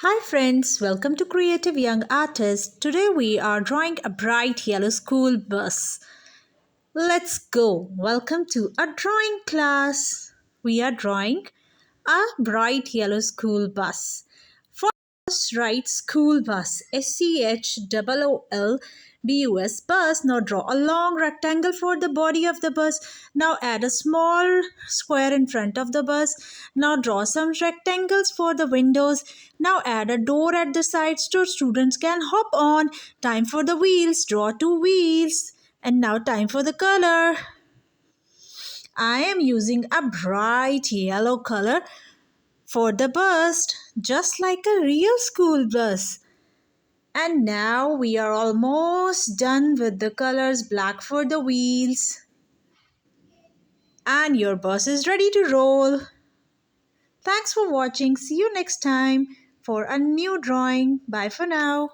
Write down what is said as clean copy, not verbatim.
Hi friends, welcome to Creative Young Artists. Today we are drawing a bright yellow school bus. Let's go. Welcome to a drawing class. We are drawing a bright yellow school bus. First write school bus, SCHOOLBUS bus. Now draw a long rectangle for the body of the bus. Now add a small square in front of the bus. Now draw some rectangles for the windows. Now add a door at the sides so students can hop on. Time for the wheels. Draw two wheels. And now time for the color. I am using a bright yellow color for the bus, just like a real school bus. And now we are almost done with the colors. Black for the wheels. And your bus is ready to roll. Thanks for watching. See you next time for a new drawing. Bye for now.